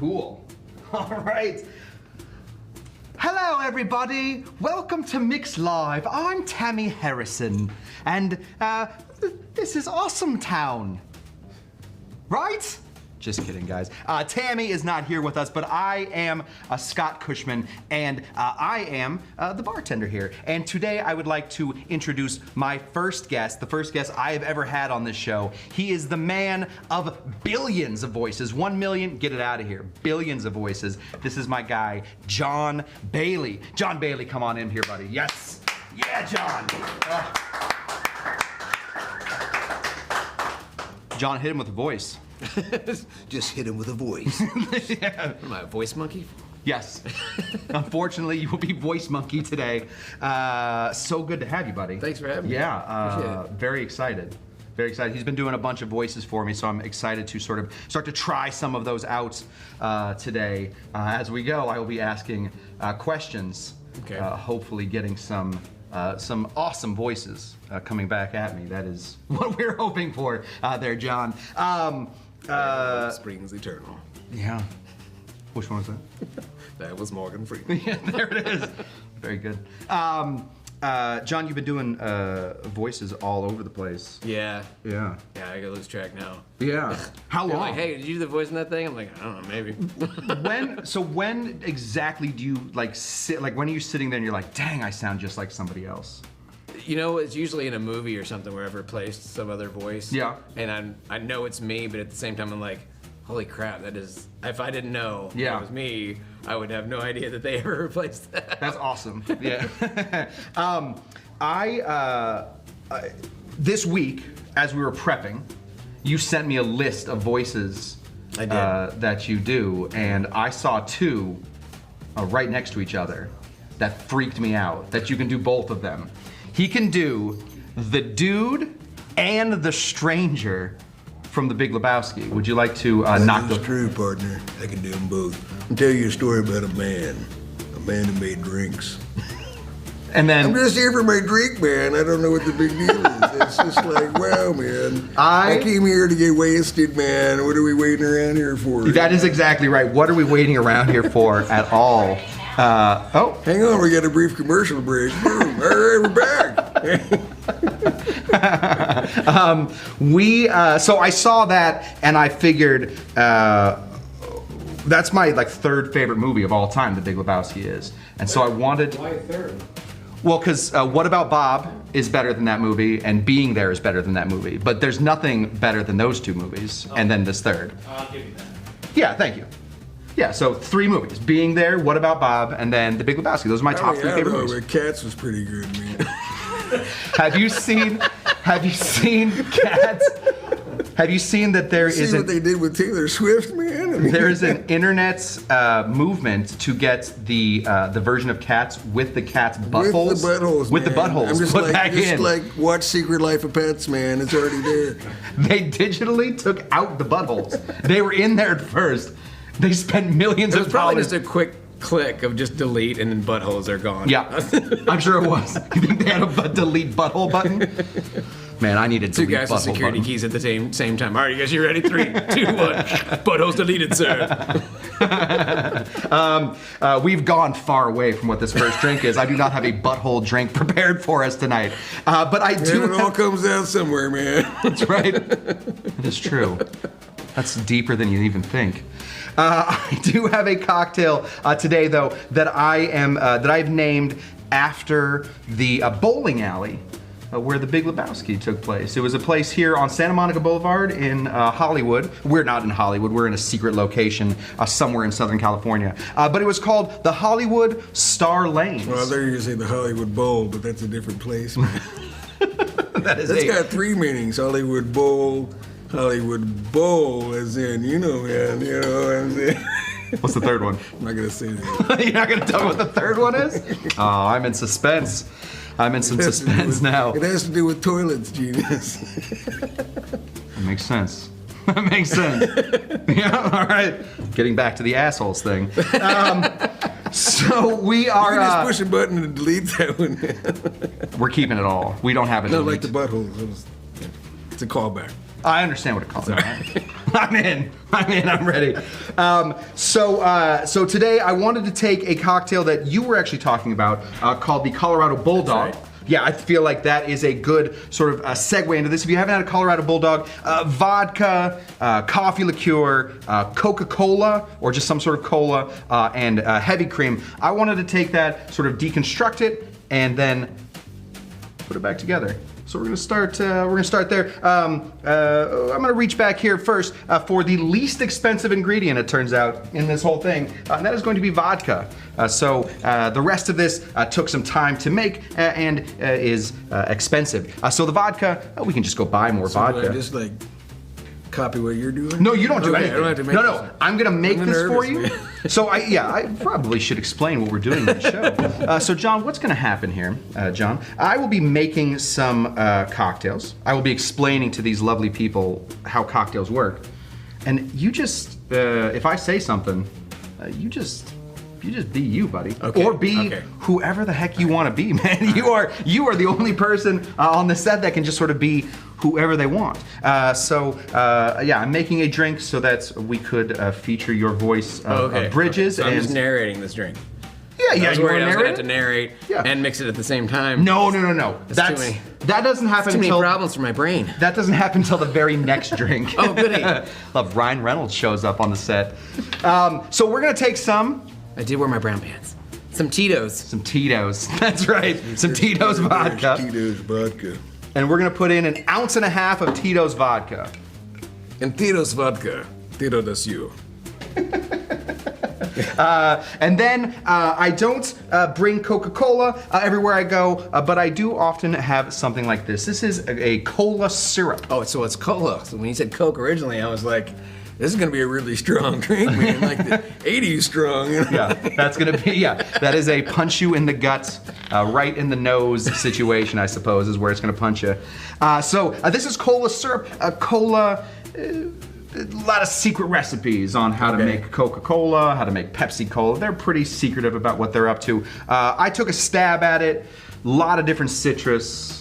Cool. All right. Hello, everybody. Welcome to Mix Live. I'm Tamee Harrison, and this is Awesome Town. Right? Just kidding, guys. Tamee is not here with us, but I am Scott Cushman, and I am the bartender here. And today I would like to introduce my first guest, the first guest I have ever had on this show. He is the man of billions of voices. 1 million, get it out of here. Billions of voices. This is my guy, Jon Bailey. Jon Bailey, come on in here, buddy. Yes. Yeah, Jon. Jon, hit him with a voice. Just hit him with a voice. Yeah. Am I a voice monkey? Yes. Unfortunately, you will be voice monkey today. So good to have you, buddy. Thanks for having me. Yeah, very excited. Very excited. He's been doing a bunch of voices for me, so I'm excited to sort of start to try some of those out today. As we go, I will be asking questions. Okay. Hopefully getting some awesome voices coming back at me. That is what we're hoping for there, Jon. Springs Eternal. Yeah. Which one was that? That was Morgan Freeman. Yeah, there it is. Very good. Jon, you've been doing voices all over the place. Yeah. Yeah. Yeah, I gotta lose track now. Yeah. How They're long? like, hey, did you do the voice in that thing? I'm like, I don't know, maybe. When exactly do you like sit? Like when are you sitting there and you're like, dang, I sound just like somebody else? You know, it's usually in a movie or something where I've replaced some other voice. Yeah. And I know it's me, but at the same time, I'm like, holy crap, that is. If I didn't know it was me, I would have no idea that they ever replaced that. That's awesome. Yeah. This week, as we were prepping, you sent me a list of voices I did. that you do, and I saw two right next to each other that freaked me out, that you can do both of them. He can do the dude and the stranger from The Big Lebowski. Would you like to knock That's true, partner. I can do them both. I'll tell you a story about a man who made drinks. And then I'm just here for my drink, man. I don't know what the big deal is. It's just like, wow, man. I came here to get wasted, man. What are we waiting around here for? that is exactly right. What are we waiting around here for at all? Hang on, we got a brief commercial break. Boom. All right, we're back. So I saw that and I figured that's my third favorite movie of all time, The Big Lebowski is. And so I wanted. Why third? Well, because What About Bob is better than that movie, and Being There is better than that movie. But there's nothing better than those two movies, and then this third. I'll give you that. Yeah, thank you. Yeah, so 3 movies: Being There, What About Bob, and then The Big Lebowski. Those are my top 3 favorite movies. Cats was pretty good, man. Have you seen Cats? Have you seen that there See is what they did with Taylor Swift, man? I mean, there is an internet movement to get the version of Cats with the cat's buttholes. With the buttholes, With man. the buttholes I'm just put like, back in. like watch Secret Life of Pets, man. It's already there. They digitally took out the buttholes. They were in there at first. They spent millions It was of probably dollars. just a quick click of just delete and then buttholes are gone. Yeah, I'm sure it was. You think they had a delete butthole button? Man, I needed to Two delete guys with butthole security button. keys at the same time. All right, you guys, you ready? 3, 2, 1. Buttholes deleted, sir. We've gone far away from what this first drink is. I do not have a butthole drink prepared for us tonight. But I do. And it all comes out somewhere, man. That's right. It is true. That's deeper than you even think. I do have a cocktail today, though, that I've named after the bowling alley where The Big Lebowski took place. It was a place here on Santa Monica Boulevard in Hollywood. We're not in Hollywood. We're in a secret location somewhere in Southern California. But it was called the Hollywood Star Lanes. Well, there you say the Hollywood Bowl, but that's a different place, man. That's got 3 meanings: Hollywood Bowl, Hollywood Bowl, as in, man, you know what I'm saying? What's the third one? I'm not gonna say that. You're not gonna tell me what the third one is? Oh, I'm in suspense. I'm in some suspense now. It has to do with toilets, genius. That makes sense. That makes sense. Yeah, all right. Getting back to the assholes thing. So we are. You can just push a button and delete that one. We're keeping it all. We don't have it. Not like the buttholes. It's a callback. I understand what it calls. I'm in. I'm ready. So today I wanted to take a cocktail that you were actually talking about called the Colorado Bulldog. Right. Yeah, I feel like that is a good sort of segue into this. If you haven't had a Colorado Bulldog, vodka, coffee liqueur, Coca-Cola, or just some sort of cola, and heavy cream. I wanted to take that, sort of deconstruct it, and then put it back together. So we're gonna start there. I'm gonna reach back here first for the least expensive ingredient, it turns out, in this whole thing, and that is going to be vodka. So the rest of this took some time to make and is expensive. So the vodka, we can just go buy more vodka. Just like copy what you're doing? No, you don't do anything. I don't have to make No, I'm gonna make this for you. So I probably should explain what we're doing in the show. So John, what's gonna happen here, John? I will be making some cocktails. I will be explaining to these lovely people how cocktails work. And you just, if I say something, you just be you, buddy. Okay. Or be whoever the heck you want to be, man. You are the only person on the set that can just sort of be whoever they want. Yeah, I'm making a drink so that we could feature your voice bridges. So I'm just narrating this drink. Yeah, I was you worried I was gonna have narrate to narrate and mix it at the same time. No. That's too many. That doesn't happen Too many until problems for my brain. That doesn't happen until the very next drink. Oh, goody. Love Ryan Reynolds shows up on the set. So we're gonna take some. I did wear my brown pants. Some Tito's. Some Tito's. That's right. Some Tito's vodka. Tito's vodka. And we're gonna put in 1.5 ounces of Tito's vodka. And Tito's vodka. Tito does you. And then I don't bring Coca-Cola everywhere I go, but I do often have something like this. This is a cola syrup. Oh, so it's cola. So when you said Coke originally, I was like, this is gonna be a really strong drink, man. Like the 80s strong, you know? Yeah, that's gonna be, that is a punch you in the gut, right in the nose situation, I suppose, is where it's gonna punch you. So this is cola syrup. Cola, a lot of secret recipes on how to make Coca-Cola, how to make Pepsi Cola. They're pretty secretive about what they're up to. I took a stab at it. A lot of different citrus.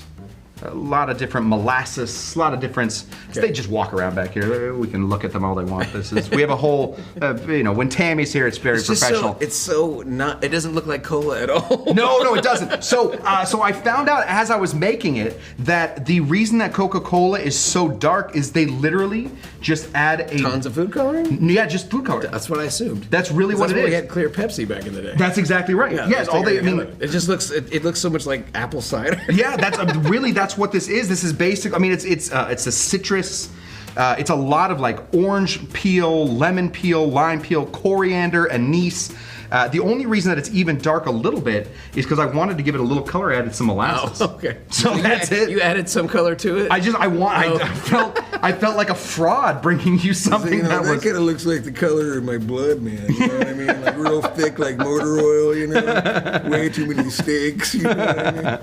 A lot of different molasses, a lot of different. They just walk around back here. We can look at them all they want. We have a whole, when Tammy's here, it's very professional. It's so not. It doesn't look like cola at all. No, it doesn't. So I found out as I was making it that the reason that Coca-Cola is so dark is they literally just add tons of food coloring. Yeah, just food coloring. That's what I assumed. That's really what it is. We had clear Pepsi back in the day. That's exactly right. Yeah, all they. I mean, it just looks. It looks so much like apple cider. Yeah, that's what this is. This is basic. I mean, it's a citrus. It's a lot of like orange peel, lemon peel, lime peel, coriander, anise. The only reason that it's even dark a little bit is because I wanted to give it a little color. I added some molasses. Oh, okay. So that's it. You added some color to it. I felt like a fraud bringing you something that was. That kind of looks like the color of my blood, man. You know what I mean? Like real thick, like motor oil. You know, way too many steaks. You know what I mean?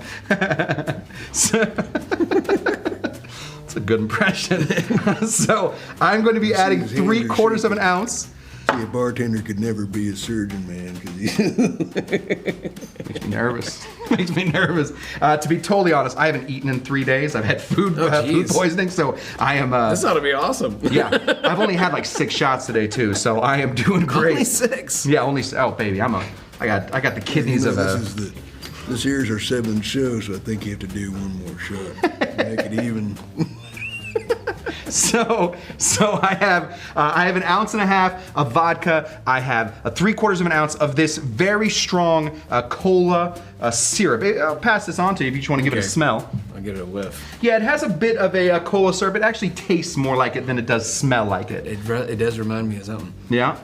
That's a good impression. So I'm going to be adding 3/4 of an ounce. See, a bartender could never be a surgeon, man, because he makes me nervous. Makes me nervous. To be totally honest, I haven't eaten in 3 days. I've had food poisoning, so I am. This ought to be awesome. Yeah, I've only had like 6 shots today too, so I am doing great. Only 6. Yeah, only. Oh, baby, I got the kidneys of a. This here's our 7th show, so I think you have to do one more shot. Make it even. So I have 1.5 ounces of vodka. I have 3/4 of an ounce of this very strong cola syrup. I'll pass this on to you if you just want to give it a smell. I'll give it a whiff. Yeah, it has a bit of a cola syrup. It actually tastes more like it than it does smell like it. It does remind me of something. Yeah?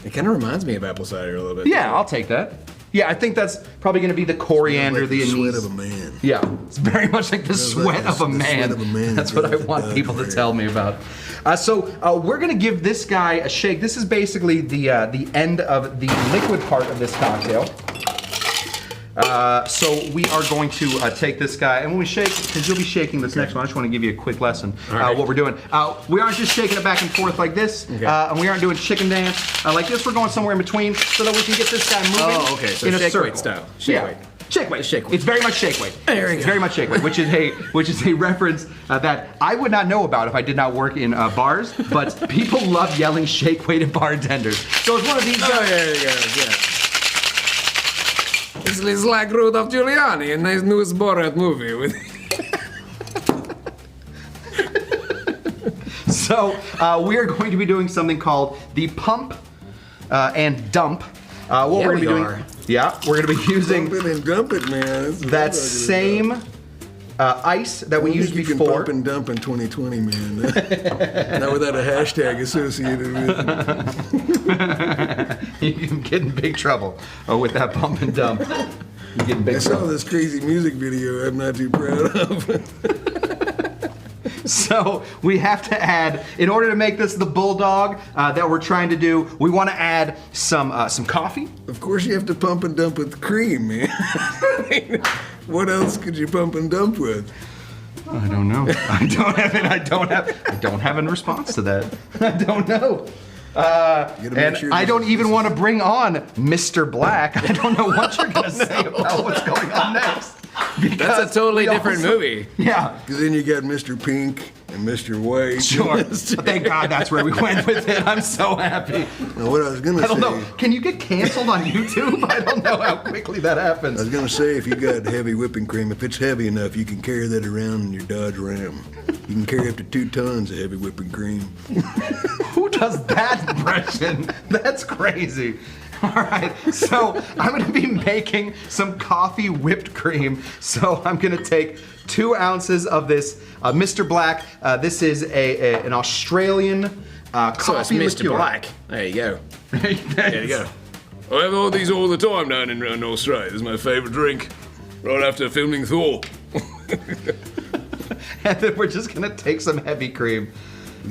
It kind of reminds me of apple cider a little bit. Yeah, I'll take that. Yeah, I think that's probably going to be the coriander, the anise. The sweat of a man. Yeah, it's very much like the sweat of a man. Sweat of a man. That's what I want people to tell me about. So we're going to give this guy a shake. This is basically the end of the liquid part of this cocktail. So we are going to take this guy, and when we shake, because you'll be shaking this next one, I just want to give you a quick lesson what we're doing. We aren't just shaking it back and forth like this, and we aren't doing chicken dance like this. We're going somewhere in between so that we can get this guy moving so in a shake circle. weight style. Shake weight. Shake weight. Shake weight. It's very much shake weight. There you It's go. very much shake weight, which is a reference that I would not know about if I did not work in bars. But people love yelling shake weight at bartenders. So it's one of these guys. Oh, there you go. Yeah. It's like Rudolph Giuliani in his newest Borat movie with. So we are going to be doing something called the pump and dump. What we're going to be doing? Yeah, we're going to be using Pump it and dump it, man. that same ice that we used you can before. pump and dump in 2020, man. Not without a hashtag associated with it. You can get in big trouble with that pump and dump. You get in big I saw trouble. this crazy music video I'm not too proud of. So we have to add, in order to make this the bulldog that we're trying to do, we want to add some coffee. Of course you have to pump and dump with cream, man. What else could you pump and dump with? I don't know. I don't have a response to that. I don't know. And sure I don't even want to bring on Mr. Black. I don't know what you're going to say about what's going on next. That's a totally different movie. Yeah. Because then you got Mr. Pink and Mr. White. Sure. Thank God that's where we went with it. I'm so happy. Now, what I was going to I say... don't know. Can you get canceled on YouTube? I don't know how quickly that I happens. was going to say, if you got heavy whipping cream, if it's heavy enough, you can carry that around in your Dodge Ram. You can carry up to 2 tons of heavy whipping cream. Who does that impression? That's crazy. All right, so I'm gonna be making some coffee whipped cream. So I'm gonna take 2 ounces of this Mr. Black. This is an Australian coffee So it's Mr. liqueur. Black. There you go. There There you go. I have all these all the time down in Australia. This is my favorite drink. Right after filming Thor. And then we're just gonna take some heavy cream.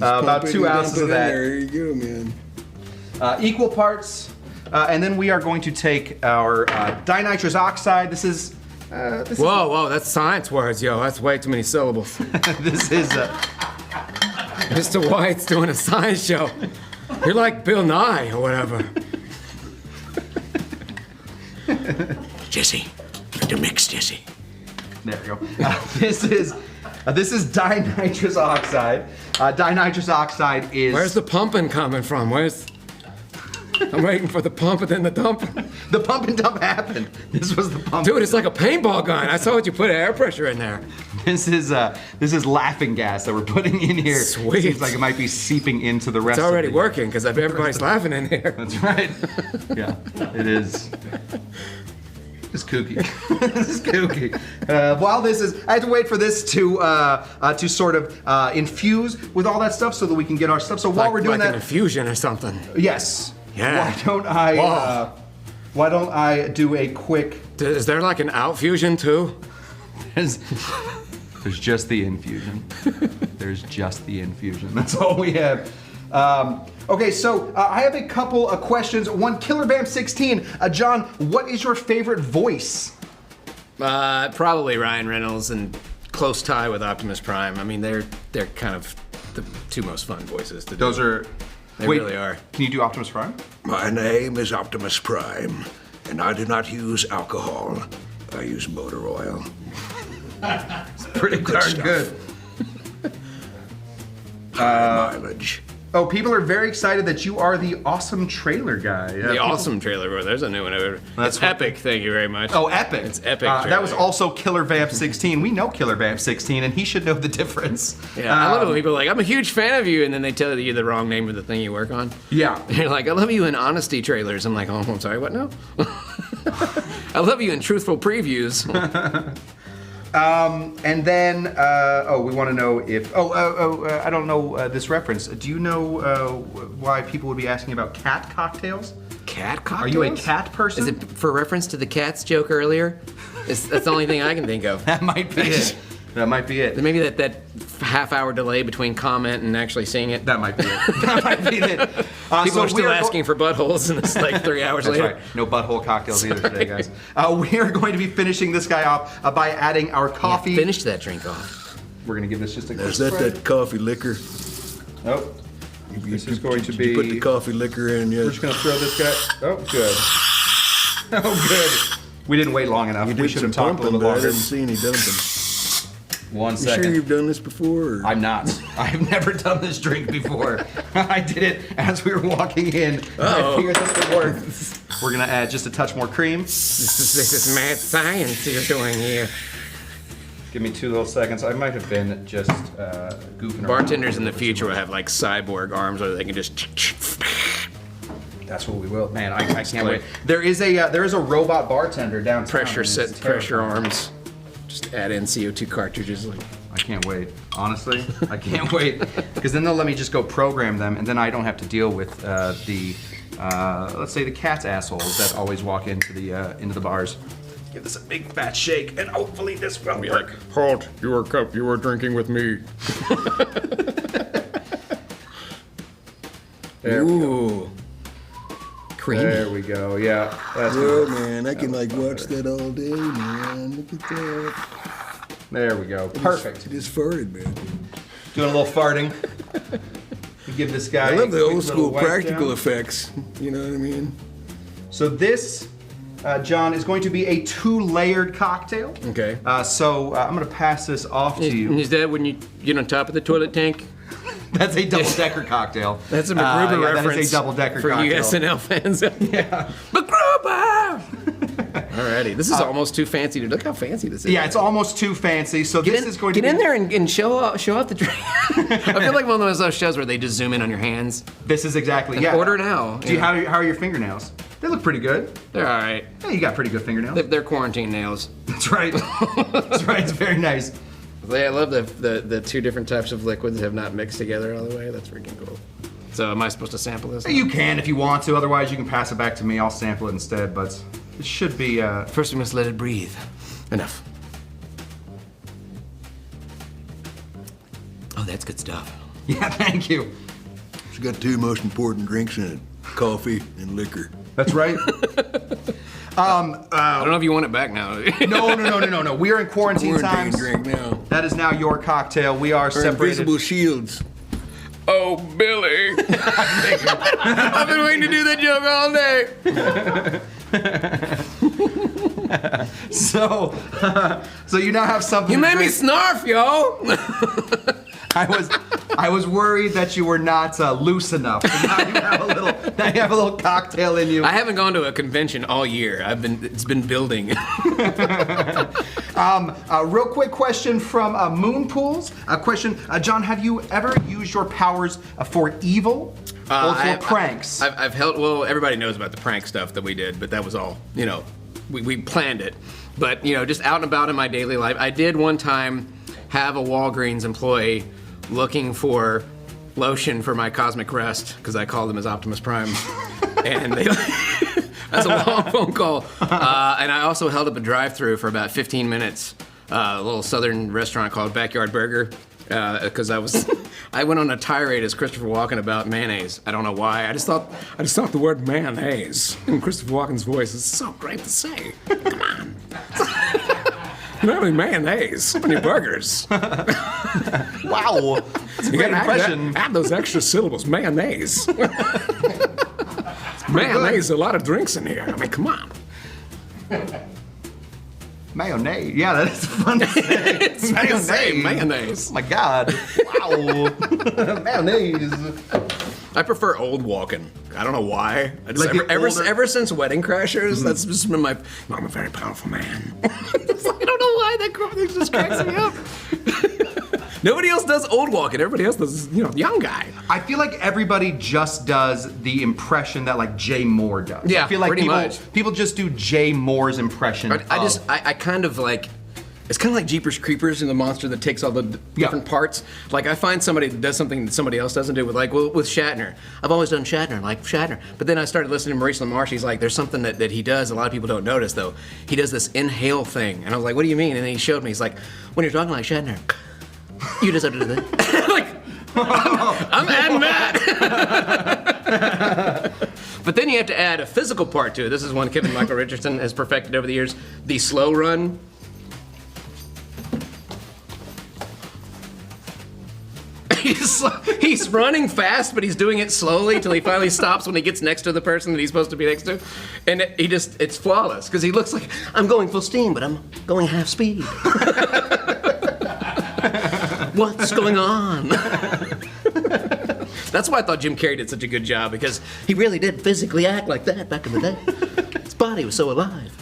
Pump About it 2 and ounces dump of it in that. There you go, man. Equal parts. And then we are going to take our dinitrous oxide. This is. Whoa, that's science words, yo. That's way too many syllables. This is. Mr. White's doing a science show. You're like Bill Nye or whatever. Jesse, the mix, Jesse. There we go. This is dinitrous oxide. Dinitrous oxide is. Where's the pumping coming from? I'm waiting for the pump and then the dump. The pump and dump happened. This was the pump. Dude, it's like a paintball gun. I saw what you put air pressure in there. This is laughing gas that we're putting in here. Sweet. Seems like it might be seeping into the rest. It's already of the, working because everybody's laughing in here. That's right. Yeah, it is. It's kooky. This is kooky. While this is, I have to wait for this to sort of infuse with all that stuff so that we can get our stuff. So while we're doing like that, an infusion or something. yes. Yeah. Why don't I do a quick? Is there like an outfusion too? There's just the infusion. There's just the infusion. That's all we have. Okay, so I have a couple of questions. One, Killer Bam 16. John, what is your favorite voice? Probably Ryan Reynolds and close tie with Optimus Prime. I mean, they're kind of the 2 most fun voices to do. Those are. They really are. Can you do Optimus Prime? My name is Optimus Prime, and I do not use alcohol. I use motor oil. Pretty darn good. High mileage. Oh, people are very excited that you are the awesome trailer guy. The awesome trailer, bro. There's a new one. That's It's epic. Thank you very much. Oh, epic. It's epic. That was trailer. also Killer Vamp 16. We know Killer Vamp 16, and he should know the difference. Yeah, I love it when people are like, I'm a huge fan of you, and then they tell you the wrong name of the thing you work on. Yeah. You're like, I love you in honesty trailers. I'm like, oh, I'm sorry, what now? I love you in truthful previews. And then, we want to know if. I don't know this reference. Do you know why people would be asking about cat cocktails? Cat cocktails? Are you a cat person? Is it for reference to the Cats joke earlier? That's the only thing I can think of. That might be it. That might be it. Maybe that half-hour delay between comment and actually seeing it. That might be it. That might be it. People are still asking for buttholes, and it's like 3 hours That's later. right. No butthole cocktails either today, guys. We are going to be finishing this guy off by adding our coffee. Finish that drink off. We're going to give this just a quick Is that coffee liquor? Oh. This is going to Did be. you put the coffee liquor in yet? We're just going to throw this guy. Oh, good. Oh, good. We didn't wait long enough. We should have talked a little I longer. didn't see any dumping. 1 You second. sure you've done this before? Or? I'm not. I've never done this drink before. I did it as we were walking in. I figured this would work. We're gonna add just a touch more cream. This is mad science you're doing here. Give me 2 little seconds. I might have been just goofing around. Bartenders in the future will have like cyborg arms where they can just. That's what we will. Man, I can't wait. There is a robot bartender downtown. Pressure arms. Just add in CO2 cartridges. Like. I can't wait. Honestly, I can't wait because then they'll let me just go program them, and then I don't have to deal with let's say the cat's assholes that always walk into the bars. Give this a big fat shake, and hopefully this will work. Like, halt! You were drinking with me. Ooh. Creamy. There we go. Yeah. That's Yeah, good. man, I can like watch that all day, man. Look at that. There we go. Perfect. Just farted, man. Doing a little farting. Give this guy. I love the a quick old school little wipe practical down. effects. You know what I mean? So this, John, is going to be a 2-layered cocktail. Okay. So I'm going to pass this off to you. Is that when you get on top of the toilet tank? That's a double-decker cocktail. That's a MacGruber yeah, reference. That is a double-decker for cocktail. you SNL fans. Yeah. MacGruber! Alrighty, this is almost too fancy. Look how fancy this is. Yeah, it's almost too fancy. So this is going to be... Get in there and show off the drink. I feel like one of those shows where they just zoom in on your hands. This is exactly, yeah. Order now. Do you, how are your fingernails? They look pretty good. They're all right. Yeah, you got pretty good fingernails. They're quarantine nails. That's right. That's right. It's very nice. I love the 2 different types of liquids have not mixed together all the way. That's freaking cool. So am I supposed to sample this? You can if you want to. Otherwise, you can pass it back to me. I'll sample it instead. But it should be. First, we must let it breathe. Enough. Oh, that's good stuff. Yeah, thank you. It's got 2 most important drinks in it: coffee and liquor. That's right. I don't know if you want it back now. No. We are in quarantine Quarantine times. drink now. That is now your cocktail. We are Our separated. invisible shields. Oh, Billy. I've been waiting to do that joke all day. So you now have something. You to made me drink. snarf, yo. I was worried that you were not loose enough. But now you have a little cocktail in you. I haven't gone to a convention all year. It's been building. Real quick question from Moon Pools. A question, John, have you ever used your powers for evil or for pranks? I've held. Well, everybody knows about the prank stuff that we did, but that was all. You know, we planned it. But you know, just out and about in my daily life, I did one time have a Walgreens employee looking for lotion for my cosmic rest because I called them as Optimus Prime, and they. That's a long phone call. And I also held up a drive-through for about 15 minutes. A little southern restaurant called Backyard Burger, because I went on a tirade as Christopher Walken about mayonnaise. I don't know why. I just thought the word mayonnaise in Christopher Walken's voice is so great to say. Come on. Not only mayonnaise on your burgers. Wow. That's a You great gotta impression. add those extra syllables. Mayonnaise. Mayonnaise, a lot of drinks in here. I mean, come on. Mayonnaise. Yeah, that is fun to say. It's mayonnaise. Oh my God. Wow. Mayonnaise. I prefer old Walken. I don't know why. I just, Like the older- ever since Wedding Crashers, that's just been my. I'm a very powerful man. It's like, I don't know why that thing just cracks me up. Nobody else does old Walken. Everybody else does, young guy. I feel like everybody just does the impression that like Jay Moore does. Yeah, I feel like pretty much. people just do Jay Moore's impression. I kind of like. It's kind of like Jeepers Creepers and the monster that takes all the different parts. Like I find somebody that does something that somebody else doesn't do with with Shatner. I've always done Shatner, like Shatner. But then I started listening to Maurice LaMarche. He's like, there's something that he does a lot of people don't notice though. He does this inhale thing. And I was like, what do you mean? And then he showed me, he's like, when you're talking like Shatner, you just have to do that. Like, I'm adding that. But then you have to add a physical part to it. This is one Kevin Michael Richardson has perfected over the years. The slow run. he's running fast, but he's doing it slowly till he finally stops when he gets next to the person that he's supposed to be next to. And it's flawless, because he looks like, I'm going full steam, but I'm going half speed. What's going on? That's why I thought Jim Carrey did such a good job, because he really did physically act like that back in the day. His body was so alive.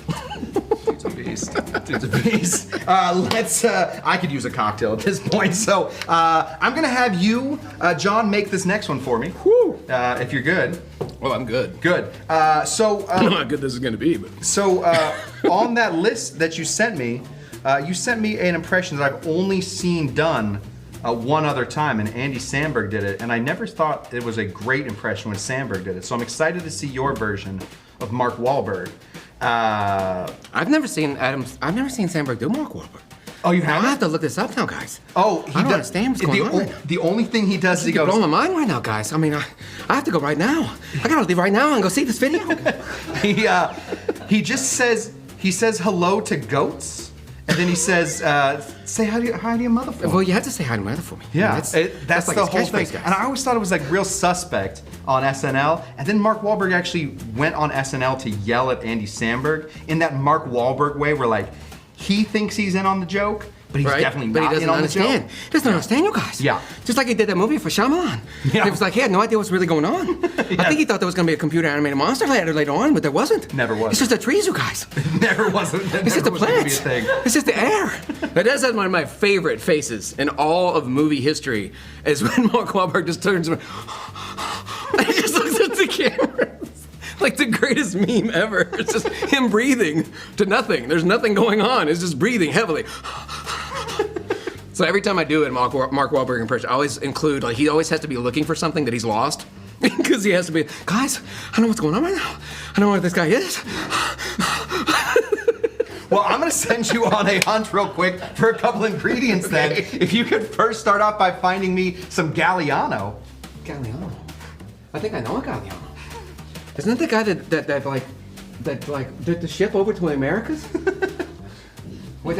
Dude's a beast. Dude's a beast. I could use a cocktail at this point, so I'm gonna have you, John, make this next one for me. Woo. If you're good. Oh, I'm good. Good. I don't know how good this is gonna be, but. So, on that list that you sent me an impression that I've only seen done one other time, and Andy Samberg did it, and I never thought it was a great impression when Samberg did it. So I'm excited to see your version of Mark Wahlberg. I've never seen Samberg do Mark Wahlberg. Oh, you I haven't? have to look this up now, guys. Oh, I don't understand what's going on. The only thing he does is he You're goes. blowing my mind right now, guys. I mean, I have to go right now. I gotta leave right now and go see this video. He just says hello to goats. And then he says, say hi to your mother for me. Well, you have to say hi to my mother for me. Yeah, I mean, that's like the his whole catchphrase, thing. guys. And I always thought it was like real suspect on SNL. And then Mark Wahlberg actually went on SNL to yell at Andy Samberg in that Mark Wahlberg way where like he thinks he's in on the joke, but he's definitely not in on the joke. He doesn't understand you guys. Yeah. Just like he did that movie for Shyamalan. Yeah. He was like, he had no idea what's really going on. Yeah. I think he thought there was going to be a computer animated monster later on, but there wasn't. Never was. It's just the trees, you guys. Never wasn't. It's just the plants. It's just the air. But that's one of my favorite faces in all of movie history is when Mark Wahlberg just turns around and he just looks at the camera. Like the greatest meme ever. It's just him breathing to nothing. There's nothing going on. It's just breathing heavily. So every time I do a Mark Wahlberg impression, I always include, like, he always has to be looking for something that he's lost. Because he has to be, guys, I don't know what's going on right now. I don't know what this guy is. Well, I'm gonna send you on a hunt real quick for a couple ingredients then. If you could first start off by finding me some Galliano. Galliano? I think I know a Galliano. Isn't that the guy that did the ship over to the Americas? Wait,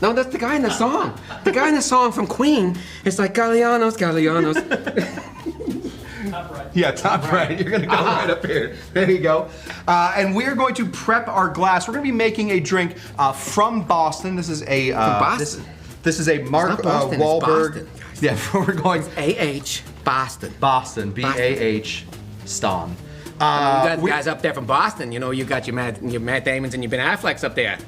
no, that's the guy in the song. The guy in the song from Queen is like Gallianos. Top right. Yeah, top right. You're gonna go right up here. There you go. And we're going to prep our glass. We're gonna be making a drink from Boston. This is a Boston? This is a Mark Boston, Wahlberg. it's Boston, Yeah, we're going A.H. Boston. Boston. B-A-H. Ston. You got guys up there from Boston. You know, you got your Matt Damons and your Ben Afflecks up there.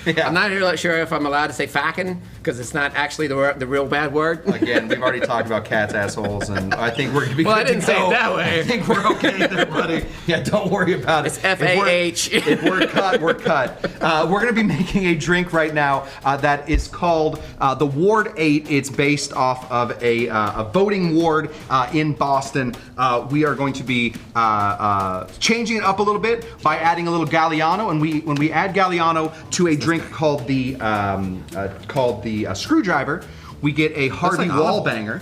Yeah. I'm not really sure if I'm allowed to say fucking because it's not actually the real bad word. Again, we've already talked about cats, assholes, and I think we're gonna be. Well, good I didn't to say go. it that way. I think we're okay there, buddy. Yeah, don't worry about it. It's F-A-H. If we're cut, we're cut. We're gonna be making a drink right now that is called the Ward 8. It's based off of a voting ward in Boston. We are going to be changing it up a little bit by adding a little Galliano, and when we add Galliano to a drink called the Screwdriver, we get a hearty wall banger.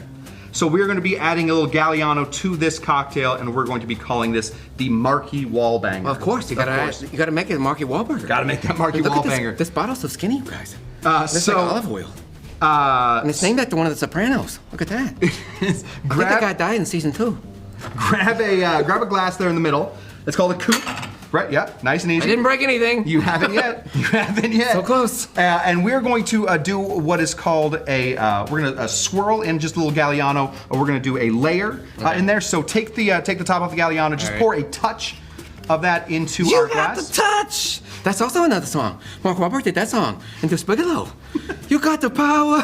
So we're going to be adding a little Galliano to this cocktail, and we're going to be calling this the Marky Wall Banger. Well, of course, you gotta make it a Marky Wahlberg. Gotta make that Marky Wall Banger. This bottle's so skinny, you guys. It's like olive oil. And it's named after one of the Sopranos. Look at that. I think the guy died in season 2. Grab a glass there in the middle. It's called a coupe. Right, yeah, nice and easy. I didn't break anything. You haven't yet. You haven't yet. So close. And we're going to do what is called we're gonna swirl in just a little Galliano. We're gonna do a layer in there. So take the top off the Galliano. Just pour a touch of that into our glass. You got the touch. That's also another song. Mark Wahlberg did that song in Despicable. You got the power.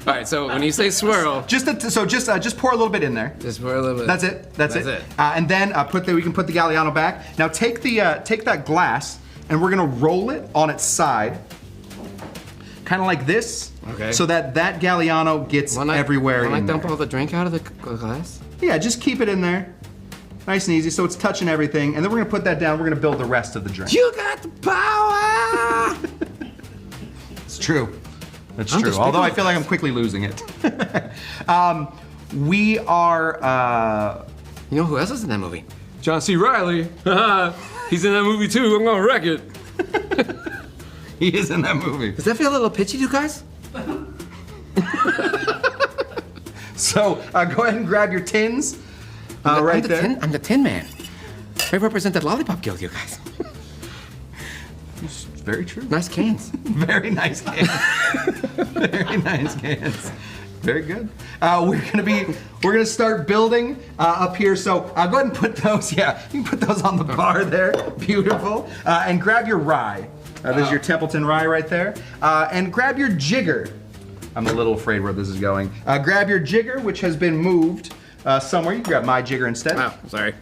All right, so when you say swirl, just pour a little bit in there. Just pour a little bit. That's it. That's it. And then we can put the Galliano back. Now take that glass and we're gonna roll it on its side, kind of like this. Okay. So that Galliano gets everywhere. When I dump all the drink out of the glass. Yeah, just keep it in there, nice and easy. So it's touching everything, and then we're gonna put that down. We're gonna build the rest of the drink. You got the power. It's true. That's true. Although I feel like I'm quickly losing it. We are. You know who else is in that movie? John C. Reilly. He's in that movie too. I'm gonna wreck it. He is in that movie. Does that feel a little pitchy, you guys? So go ahead and grab your tins right there. I'm the Tin Man. I represent the Lollipop Guild, you guys. It's very true. Nice cans. Very nice cans. Very nice cans. Very good. We're gonna start building up here. So go ahead and put those. Yeah, you can put those on the bar there. Beautiful. And grab your rye. This is your Templeton rye right there. And grab your jigger. I'm a little afraid where this is going. Grab your jigger, which has been moved somewhere. You can grab my jigger instead. Oh, sorry.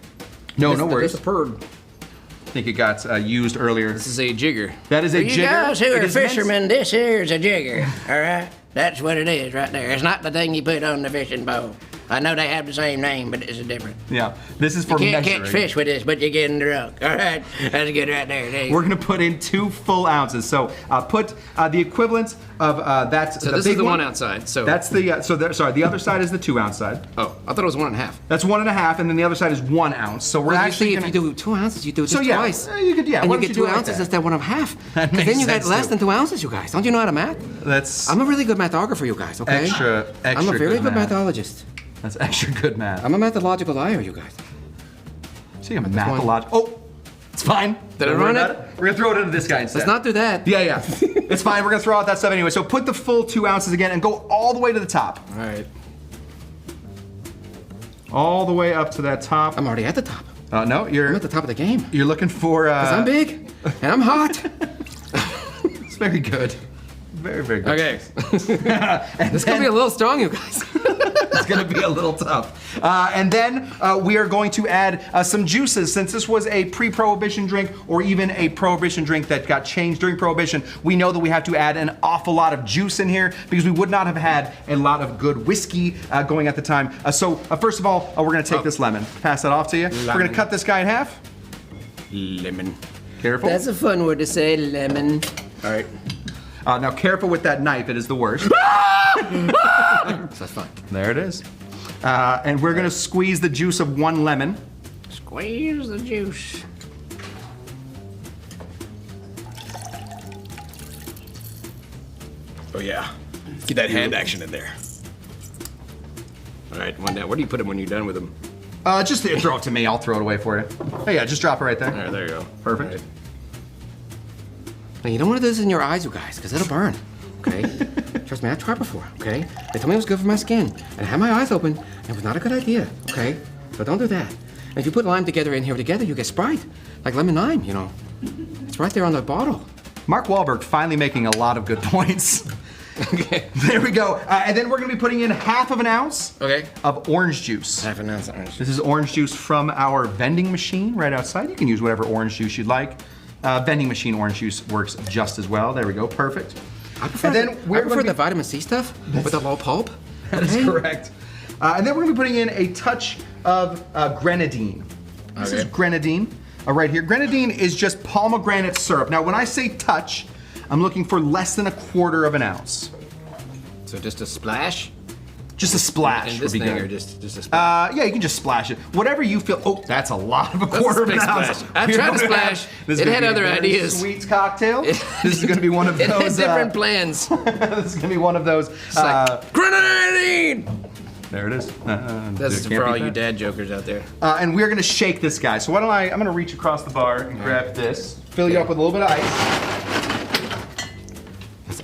No worries. This is purred. I think it got used earlier. This is a jigger. That is a jigger. You guys who It are is meant- fishermen, this here's a jigger, all right? That's what it is right there. It's not the thing you put on the fishing pole. I know they have the same name, but it's different. Yeah, this is for You can't measuring. catch fish with this, but you're getting drunk. All right, that's good right there. There you We're go. gonna put in 2 full ounces. So put the equivalent of that. So this is the 1 ounce side. So That's the sorry. The other side is the 2 ounce side. Oh, I thought it was 1 1/2. That's 1 1/2, and then the other side is 1 ounce. So we're Well, you actually see, gonna, if you do 2 ounces, you do it So, just yeah, twice. you could- yeah, And why you don't get you 2 do it like ounces that? instead of 1 1/2. That Because makes then you sense, get less too. than 2 ounces, you guys. Don't you know how to math? That's I'm a really good mathographer, you guys. Okay. extra I'm a very good good math. mathologist. That's extra good math. I'm a mathological liar, you guys. See, I'm a mathological. Oh, it's fine. Did I Don't worry run about it? We're gonna throw it into this guy instead. Let's not do that. Yeah. It's fine. We're gonna throw out that stuff anyway. So put the full 2 ounces again and go all the way to the top. All right. All the way up to that top. I'm already at the top. No, I'm you're at the top of the game. you're looking for. Because I'm big and I'm hot. It's very good. Very, very good. Okay. And This could be a little strong, you guys. It's gonna be a little tough. And then we are going to add some juices. Since this was a pre-Prohibition drink or even a Prohibition drink that got changed during Prohibition, we know that we have to add an awful lot of juice in here because we would not have had a lot of good whiskey going at the time. So first of all, we're gonna take this lemon. Pass that off to you. We're gonna cut this guy in half. Lemon. Careful. That's a fun word to say, lemon. All right. Now careful with that knife, it is the worst. So that's fine. There it is. And we're gonna squeeze the juice of 1 lemon. Squeeze the juice. Oh yeah. Get that hand action in there. All right, one down. Where do you put them when you're done with them? Just throw it to me, I'll throw it away for you. Oh yeah, just drop it right there. All right, there you go. Perfect. All right. Now, you don't want to do this in your eyes, you guys, because it'll burn, okay? Trust me, I tried before, okay? They told me it was good for my skin, and I had my eyes open, and it was not a good idea, okay? So don't do that. And if you put lime together in here together, you get Sprite, like lemon lime, you know. It's right there on the bottle. Mark Wahlberg finally making a lot of good points. Okay. There we go. And then we're gonna be putting in 1/2 ounce Okay. of orange juice. 1/2 ounce orange. This is orange juice from our vending machine right outside. You can use whatever orange juice you'd like. Vending machine orange juice works just as well. There we go, perfect. I prefer, And then I prefer the vitamin C stuff with the low pulp. That is okay? correct. And then we're gonna be putting in a touch of grenadine. This is Okay. grenadine right here. Grenadine is just pomegranate syrup. Now, when I say touch, I'm looking for less than 1/4 ounce. So just a splash? Just a splash In would this be thing good. or just a splash? Yeah, you can just splash it. Whatever you feel. Oh, that's a lot of a 1/4 big ounce. splash. I tried to splash. This is It gonna had be a other very ideas. Sweet cocktail. This is going to be one of It had those. different plans. This is going to be one of those. It's like, grenadine! There it is. That's Can't for all beat you that. dad jokers out there. And we're going to shake this guy. So why don't I'm going to reach across the bar and grab this. Fill you up with a little bit of ice.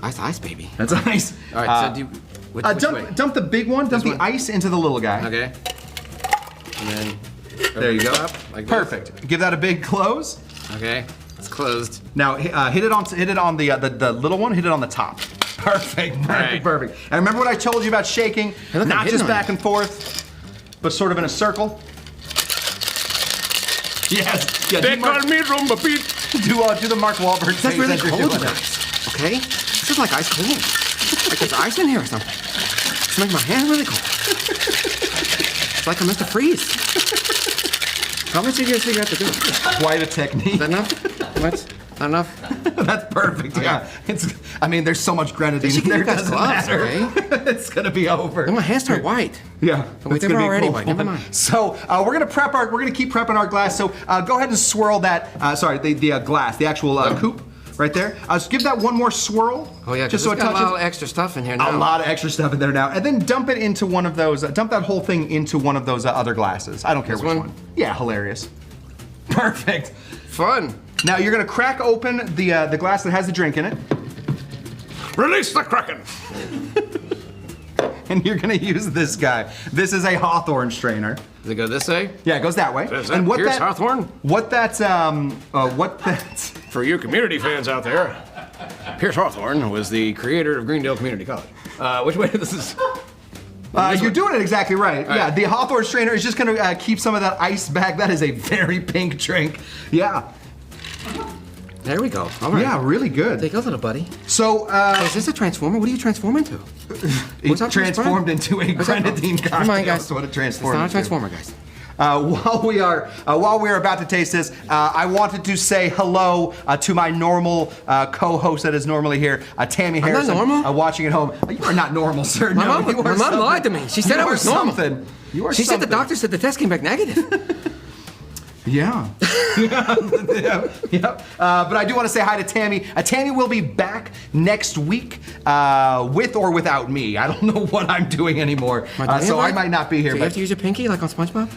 That's ice, baby. That's ice. All right, so do you, which way? Dump the big one. Dump the one? ice into the little guy. Okay. And then There you go. up like this. Perfect. Give that a big close. Okay. It's closed. Now hit it on the little one. Hit it on the top. Perfect. Perfect. right. Perfect. And remember what I told you about shaking? look, I'm Not hitting just on back you. and forth, but sort of in a circle. Yes. Yeah. They call me Rumba Pete. Do the Mark Wahlberg. That's face really as you're cold, you doing it. guys, okay? This is like ice cold. Like there's ice in here or something. It's making my hand really cold. It's like I'm meant to freeze. How much do you guys figure out to do? Quite a technique. Is that enough? Much? Not enough? That's perfect. Yeah. I mean, there's so much grenadine They should in there. give you guys Doesn't gloves, matter. okay? It's gonna be over. And my hands turn white. Yeah, But it's they gonna were be a already cool white, never one. mind. So we're gonna keep prepping our glass. So go ahead and swirl that. The glass, the actual coupe. right there. Just give that one more swirl. Oh yeah, just so it got touches. a lot of extra stuff in here now. A lot of extra stuff in there now, and then dump it into one of those. Dump that whole thing into one of those other glasses. I don't care This which one? one. Yeah, hilarious. Perfect. Fun. Now you're gonna crack open the glass that has the drink in it, Release the Kraken! and you're gonna use this guy. This is a Hawthorne strainer. Does it go this way? Yeah, it goes that way. Is that Pierce Hawthorne? What that's For you community fans out there, Pierce Hawthorne was the creator of Greendale Community College. Which way this is? You're doing it exactly right. All Yeah, right. the Hawthorne strainer is just gonna keep some of that ice back. That is a very pink drink. Yeah. There we go. All right. Yeah, really good. Take a little, buddy. So, Is this a transformer? What do you transform into? it transformed into a grenadine cocktail. Never mind, guys. That's what it It's transformed not a into. transformer, guys. While we are about to taste this, I wanted to say hello to my normal co-host that is normally here, Tamee not Harrison. normal? Watching at home. You are not normal, sir. My No, mom, you are my mom something. lied to me. She said You I was are normal. something. You are She said the something. doctor said the test came back negative. Yeah. Yep. But I do want to say hi to Tamee. Tamee will be back next week with or without me. I don't know what I'm doing anymore, so I might not be here. Do you But have to use your pinky like on SpongeBob?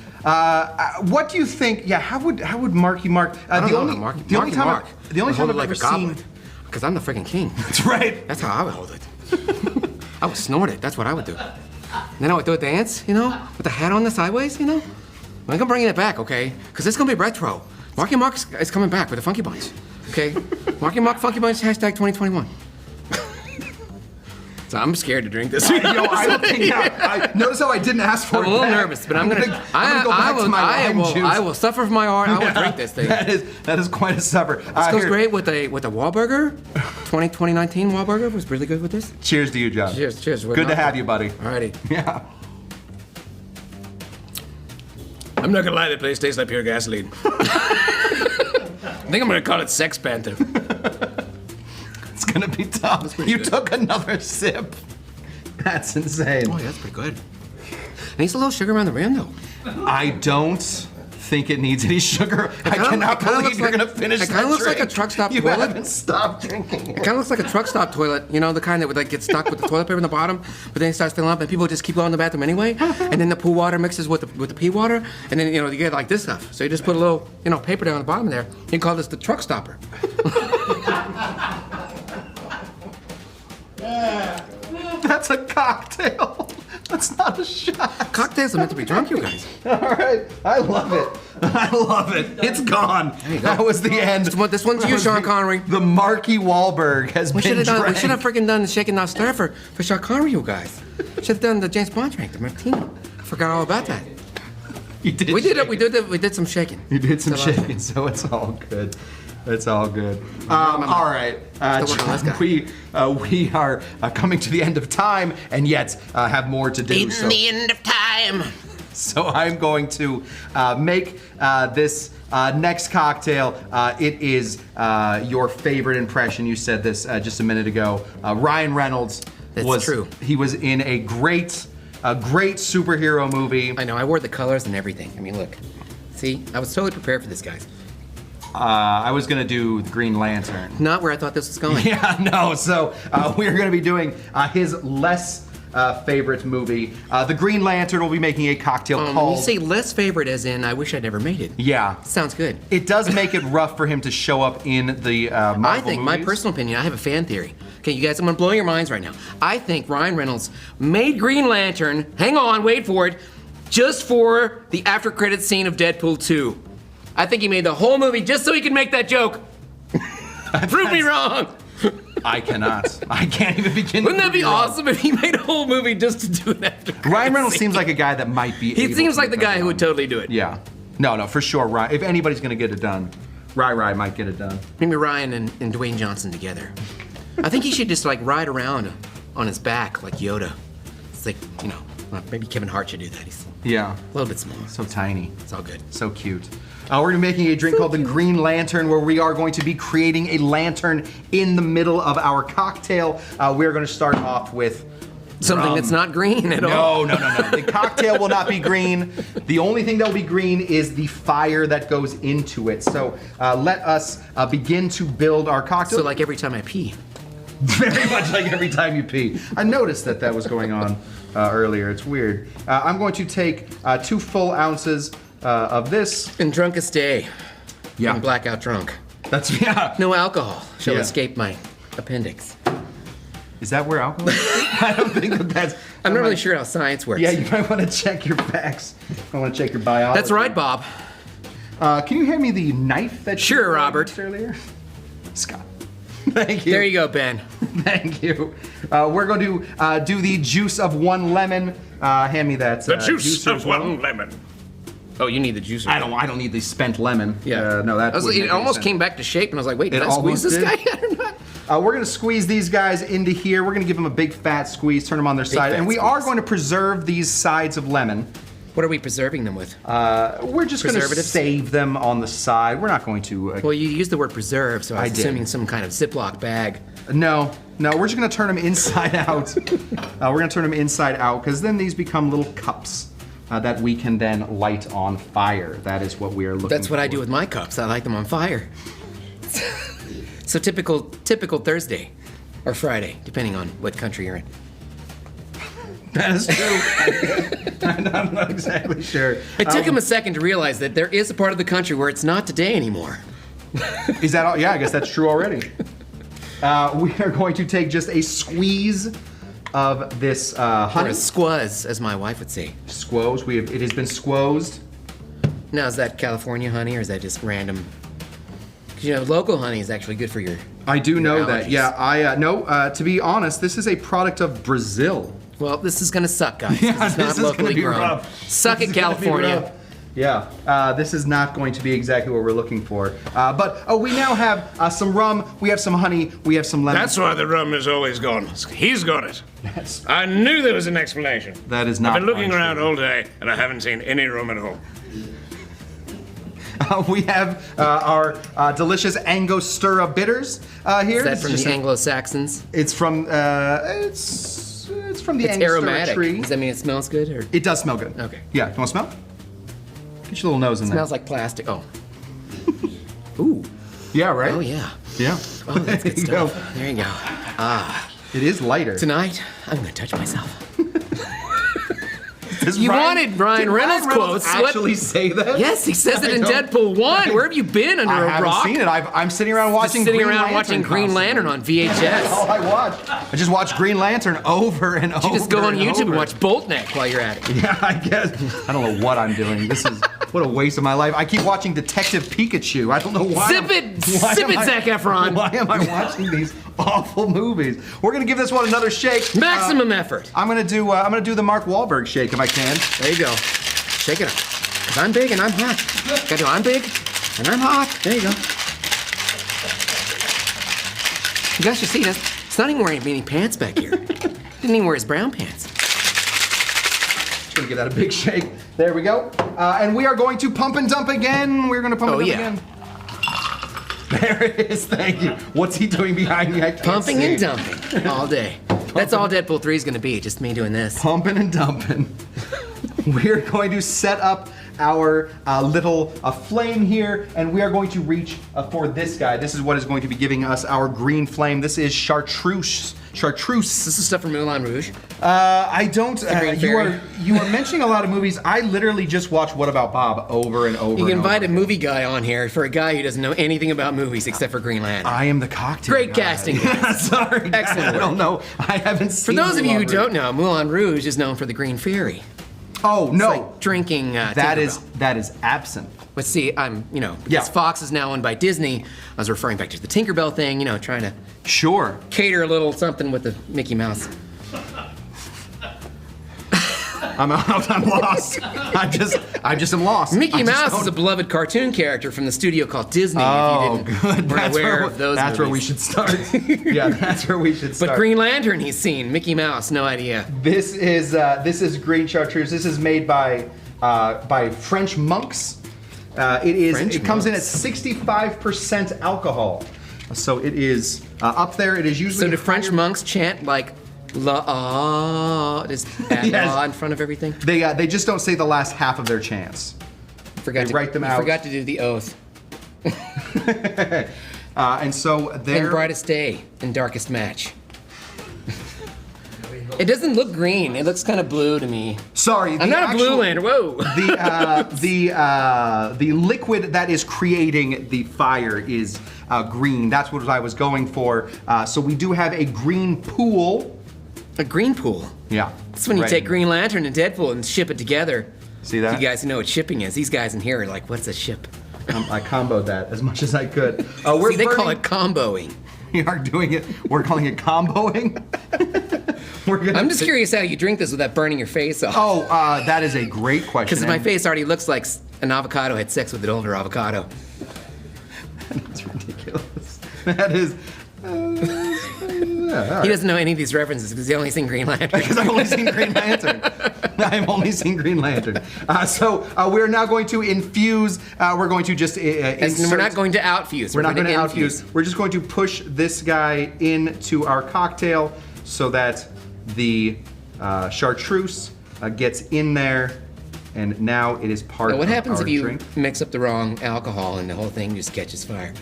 what do you think? Yeah, how would Marky Mark? I don't The know, only Marky time Mark. the only time I've like ever a goblet. seen. Because I'm the freaking king. That's right. That's how I would hold it. I would snort it. That's what I would do. Then I would do a dance, you know, with the hat on the sideways, you know. I'm gonna bring it back, okay? Because it's gonna be retro. Marky Mark is coming back with the Funky Bunch, okay? Marky Mark Funky Bunch hashtag 2021. So I'm scared to drink this. I don't think. Notice how I didn't ask for I'm it. a little back. nervous, but I'm gonna go back to my lime juice. I will suffer for my art. I will drink this thing. That is quite a supper. This goes great with a Wahlburger. 2019 Wahlburger was really good with this. Cheers to you, John. Cheers. Good to have you, buddy. Alrighty. Yeah. I'm not gonna lie, that place tastes like pure gasoline. I think I'm gonna call it Sex Panther. It's gonna be tough. You took another sip. That's insane. Oh, yeah, that's pretty good. Needs a little sugar around the rim, though. I don't think it needs any sugar. I cannot believe you're gonna finish that It kind of looks like a drink. truck stop You toilet. haven't stopped drinking. It kind of looks like a truck stop toilet, you know, the kind that would like get stuck with the toilet paper in the bottom, but then it starts filling up, and people just keep going to the bathroom anyway, and then the pool water mixes with the pee water, and then you know you get like this stuff. So you just put a little paper down the bottom there. You can call this the truck stopper. That's a cocktail. That's not a shot. Cocktails are meant to be drunk, you guys. All right. I love it. I love it. It's gone. you go. That was the end. This one's you, Sean Connery. The Marky Wahlberg has We been should have drank. freaking done the shake and not stir for Sean Connery, you guys. Should have done the James Bond drink, the martini. I forgot all about that. You did. We did shake. it. We did some shaking. You did some Still shaking, so it's all good. It's all good. All right, Still working on this John, guy. we are coming to the end of time, and yet have more to do. In the end of time. So I'm going to make this next cocktail. It is your favorite impression. You said this just a minute ago. Ryan Reynolds That's true. He was in a great superhero movie. I know. I wore the colors and everything. I mean, look. See, I was totally prepared for this, guys. I was gonna do the Green Lantern. Not where I thought this was going. Yeah, no. So we're going to be doing his less favorite movie. The Green Lantern will be making a cocktail called. You say less favorite as in I wish I'd never made it. Yeah. Sounds good. It does make it rough for him to show up in the Marvel I think, my movies. personal opinion, I have a fan theory. Okay, you guys, I'm gonna blow your minds right now. I think Ryan Reynolds made Green Lantern, hang on, wait for it, just for the after credits scene of Deadpool 2. I think he made the whole movie just so he could make that joke. Prove me wrong. I cannot. I can't even begin. Wouldn't to that be prove you wrong. awesome if he made a whole movie just to do that? after credits Ryan Reynolds scene? seems like a guy that might be. He able seems to like the get that guy who would done. totally do it. Yeah. No, for sure. Ryan. If anybody's gonna get it done, Ryan might get it done. Maybe Ryan and Dwayne Johnson together. I think he should just like ride around on his back like Yoda. It's like, maybe Kevin Hart should do that. He's Yeah. a little bit smaller. So tiny. It's all good. So cute. We're gonna be making a drink called the Green Lantern, where we are going to be creating a lantern in the middle of our cocktail. We're gonna start off with Something that's not green at all. No. The cocktail will not be green. The only thing that will be green is the fire that goes into it. So let us begin to build our cocktail. So like every time I pee. Very much like every time you pee. I noticed that was going on earlier. It's weird. I'm going to take 2 full ounces of this. And drunkest day. Yeah. I'm blackout drunk. That's, No alcohol shall Yeah. escape my appendix. Is that where alcohol is? I don't think that's... I'm not really sure how science works. Yeah, you might want to check your facts. I want to check your biology. That's right, Bob. Can you hand me the knife that you Sure, Robert. earlier? Scott. Thank you. There you go, Ben. Thank you. We're going to do the juice of 1 lemon. Hand me that. The juice juicer of as well. 1 lemon. Oh, you need the juicer. I don't need the spent lemon. Yeah. No, that. It almost came back to shape, and I was like, wait, did I squeeze almost this guy did. yet or not? We're going to squeeze these guys into here. We're going to give them a big fat squeeze, turn them on their side, fat and we are squeeze. going to preserve these sides of lemon. What are we preserving them with? We're just going to Preservatives? save them on the side. We're not going to. Well, you used the word preserve, so I was I did. assuming some kind of Ziploc bag. No, we're just going to turn them inside out. We're going to turn them inside out because then these become little cups that we can then light on fire. That is what we are looking for. That's what I do with my cups. I light them on fire. So typical Thursday or Friday, depending on what country you're in. That is true. I'm not exactly sure. It took him a second to realize that there is a part of the country where it's not today anymore. Is that all? Yeah, I guess that's true already. We are going to take just a squeeze of this Or a honey. squaz, as my wife would say. Squoze. It has been squozed. Now, is that California honey or is that just random? Because, local honey is actually good for your I do know allergies. that. Yeah, I no. To be honest, this is a product of Brazil. Well, this is gonna suck, guys. 'cause it's this not is gonna locally be grown. rough. Suck This it, is gonna be California. rough. Yeah, this is not going to be exactly what we're looking for. But we now have some rum, we have some honey, we have some lemon. That's why the rum is always gone. He's got it. I knew there was an explanation. That is not I've been looking untrue. around all day, and I haven't seen any rum at all. We have our delicious Angostura bitters here. Is that This from just the a- Anglo-Saxons? It's from it's from the It's Angostura aromatic. tree. Does that mean it smells good, or It does smell good. Okay. Yeah, you want to smell? Get your little nose in smells like plastic? Oh. Ooh. there. Yeah, right? Oh yeah. Yeah. Oh, that's good There you go. stuff. There you go. It is lighter. Tonight, I'm gonna touch myself. Does You wanted Ryan did Reynolds quotes. What- actually say that? Yes, he says it I in don't- Deadpool 1. Where have you been under I a haven't rock? seen it. I'm sitting around Just watching sitting Green around Lantern watching Green constantly. Lantern on That's all VHS. I watch. I just watch Green Lantern over and over. You just go on and YouTube and over. watch Boltneck while you're at it. Yeah, I guess. I don't know what I'm doing. This is what a waste of my life. I keep watching Detective Pikachu. I don't know why. Zip it, Zac Efron. Why am I watching these awful movies? We're gonna give this one another shake. Maximum effort. I'm gonna do the Mark Wahlberg shake if I can. There you go. Shake it up. Cause I'm big and I'm hot. Gotta do I'm big and I'm hot. There you go. You guys should see this. He's not even wearing any pants back here. Didn't even wear his brown pants. Just gonna give that a big shake. There we go. And we are going to pump and dump again. We're gonna pump Oh, and dump yeah. again. There it is. Thank you. What's he doing behind me? I can't Pumping see. and dumping all day. That's all Deadpool 3 is gonna be, just me doing this. Pumping and dumping. We're going to set up our little flame here, and we are going to reach for this guy. This is what is going to be giving us our green flame. This is chartreuse. Chartreuse. This is stuff from Moulin Rouge. I don't. Green You Fairy. are mentioning a lot of movies. I literally just watch What About Bob over and over. You and invite over. a movie guy on here for a guy who doesn't know anything about movies except for Green Lantern. I am the cocktail. Great guy. casting. Sorry, Excellent I don't work. know. I haven't For seen. those of you who Moulin Rouge. don't know, Moulin Rouge is known for the Green Fairy. Oh no, It's like drinking that is Tinkerbell. absinthe. But see, because Yeah. Fox is now owned by Disney, I was referring back to the Tinkerbell thing, trying to Sure. cater a little something with the Mickey Mouse. I'm out. I'm lost. I just am lost. Mickey I just Mouse is don't- a beloved cartoon character from the studio called Disney. Oh, if you good. weren't aware of those That's where we movies. should start. Yeah, that's where we should start. But Green Lantern he's seen, Mickey Mouse, no idea. This is green chartreuse. This is made by French monks. French It comes in at monks. 65% alcohol. So it is up there. It is usually. So do French monks chant like Just add law in front of everything. They just don't say the last half of their chants. Forgot They to write them out. Forgot to do the oath. And so And they're brightest day and darkest match. It doesn't look green. It looks kind of blue to me. sorry. I'm not a blue lantern. Whoa. The liquid that is creating the fire is green. That's what I was going for. So we do have a green pool. A green pool. Yeah. That's when you Right. take Green Lantern and Deadpool and ship it together. See that? You guys who know what shipping is. These guys in here are like, what's a ship? I comboed that as much as I could. We're See, they call burning- it comboing. We are doing it. We're calling it comboing. I'm just curious how you drink this without burning your face off. Oh, that is a great question. Because my and face already looks like an avocado had sex with an older avocado. That's ridiculous. That is. He doesn't know any of these references because he's only seen Green Lantern. Because I've only seen Green Lantern. I've only seen Green Lantern. So we're now going to infuse. We're going to just insert. We're not going to outfuse. We're not going to infuse. outfuse. We're just going to push this guy into our cocktail so that the chartreuse gets in there, and now it is part Now, what of happens our if you drink. mix up the wrong alcohol and the whole thing just catches fire?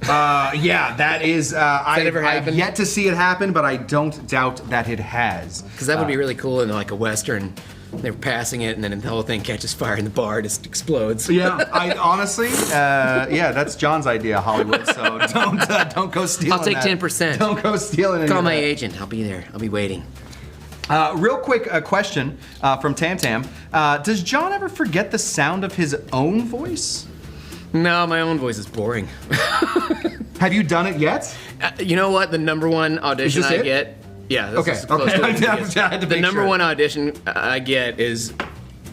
Yeah, that is. that ever I've happened? yet to see it happen, but I don't doubt that it has. Because that would be really cool in like a Western. They're passing it and then the whole thing catches fire and the bar just explodes. Yeah, I honestly, yeah, that's John's idea, Hollywood. So don't go stealing. I'll take that. 10%. Don't go stealing. any Call of my that. agent. I'll be there. I'll be waiting. Real quick question from Tam Tam. Does John ever forget the sound of his own voice? No, my own voice is boring. Have you done it yet? You know what? The number one audition this I it? get. Yeah. This Okay, is close okay. to it. I had to The make number sure. one audition I get is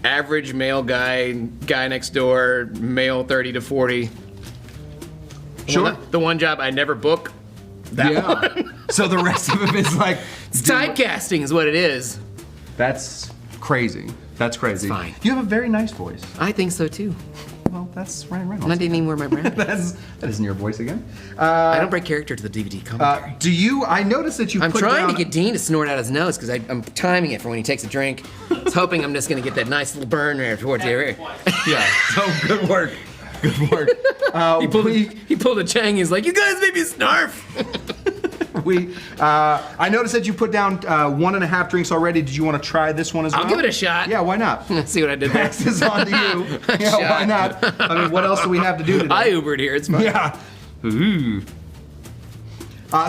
average male guy next door, male 30 to 40. Sure. The one job I never book. That one. So the rest of it is like. It's typecasting is what it is. That's crazy. That's crazy. It's fine. You have a very nice voice. I think so too. Well, that's Ryan I Reynolds. didn't even wear my brand. That isn't your voice again. I don't break character to the DVD commentary. Do you? I noticed that you. I'm put trying down, to get Dean to snort out his nose because I'm timing it for when he takes a drink. I was hoping I'm just going to get that nice little burn there towards the area. Yeah. So good work. Good work. He pulled a Chang. He's like, "You guys made me snarf." I noticed that you put down 1.5 drinks already. Did you want to try this one as well? I'll give it a shot. Yeah, why not? Let's see what I did there. Pass this on to you. Yeah, why Shot. not? I mean, what else do we have to do today? I Ubered here. It's fine. Yeah. Ooh.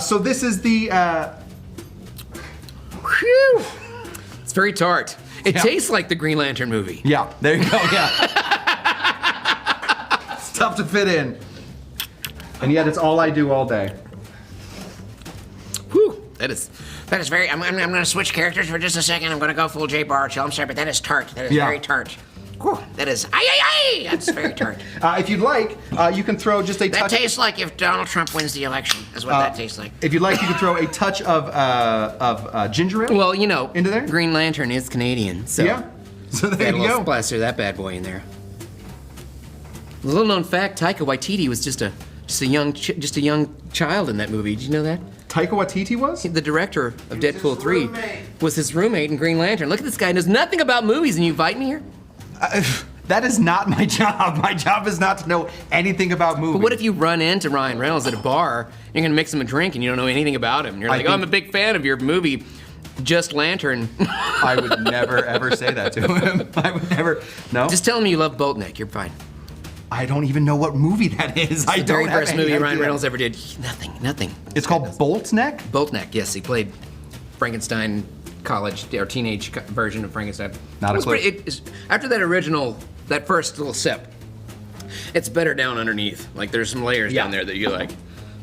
So this is the. Whew. It's very tart. It Yeah. tastes like the Green Lantern movie. Yeah, there you go. Yeah. It's tough to fit in, and yet it's all I do all day. Whew. That is very. I'm going to switch characters for just a second. I'm going to go full J. Barchill. I'm sorry, but that is tart. That is Yeah. very tart. Whew, that is. Ay! That's very tart. If you'd like, you can throw just a That touch. tastes like if Donald Trump wins the election. Is what that tastes like. If you'd like, you can throw a touch of ginger ale. Well, you know, Into there? Green Lantern is Canadian, so Yeah. So there add a you little go. splash of that bad boy in there. A little known fact: Taika Waititi was just a young child in that movie. Did you know that? Taika Waititi was? The director of Deadpool 3 was his roommate in Green Lantern. Look at this guy, knows nothing about movies, and you invite me here? That is not my job. My job is not to know anything about movies. But what if you run into Ryan Reynolds at a bar, you're gonna mix him a drink, and you don't know anything about him? And you're like, oh, I'm a big fan of your movie, Just Lantern. I would never ever say that to him. I would never. No. Just tell him you love Boltneck, you're fine. I don't even know what movie that is. I The don't very have first any movie Ryan idea. Reynolds ever did. Nothing. It's called Bolt's Neck. Boltneck, yes, he played Frankenstein college or teenage version of Frankenstein. Not a It was clue. after that first little sip, it's better down underneath. Like there's some layers Yeah. down there that you like.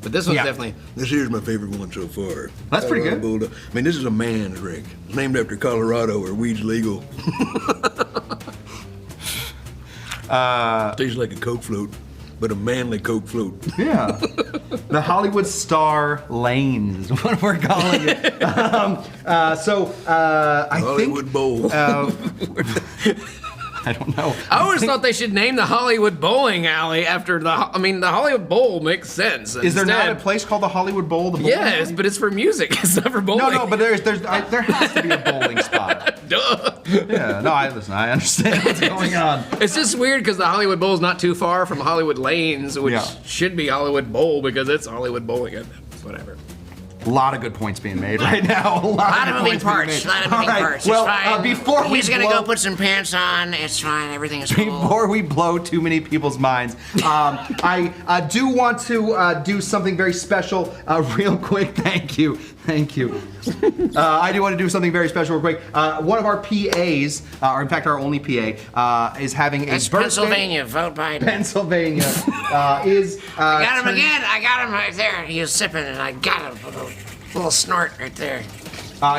But this one's Yeah. definitely. This here's my favorite one so far. That's pretty good. Bulldog. I mean, this is a man's drink. It's named after Colorado, where weed's legal. Tastes like a Coke float, but a manly Coke float. Yeah. The Hollywood Star Lanes is what we're calling it. I Hollywood think Bowl. I don't know. I always thought they should name the Hollywood Bowling Alley after the Hollywood Bowl makes sense. Is there not a place called the Hollywood Bowl? The bowling Yes, alley? but it's for music. It's not for bowling. No, but there has to be a bowling spot. Duh. Yeah, no, I understand what's going on. It's just weird because the Hollywood Bowl is not too far from Hollywood Lanes, which should be Hollywood Bowl because it's Hollywood Bowling. Whatever. A lot of good points being made right now. A lot of moving parts. Well, it's fine. Before He's gonna go put some pants on. It's fine. Everything is cool. Before we blow too many people's minds, I do want to do something very special real quick. Thank you. I do want to do something very special real quick. One of our PAs, or in fact our only PA, is having a That's birthday. Pennsylvania. Vote Biden. Pennsylvania is. I got him again. I got him right there. He was sipping, and I got him. A little snort right there.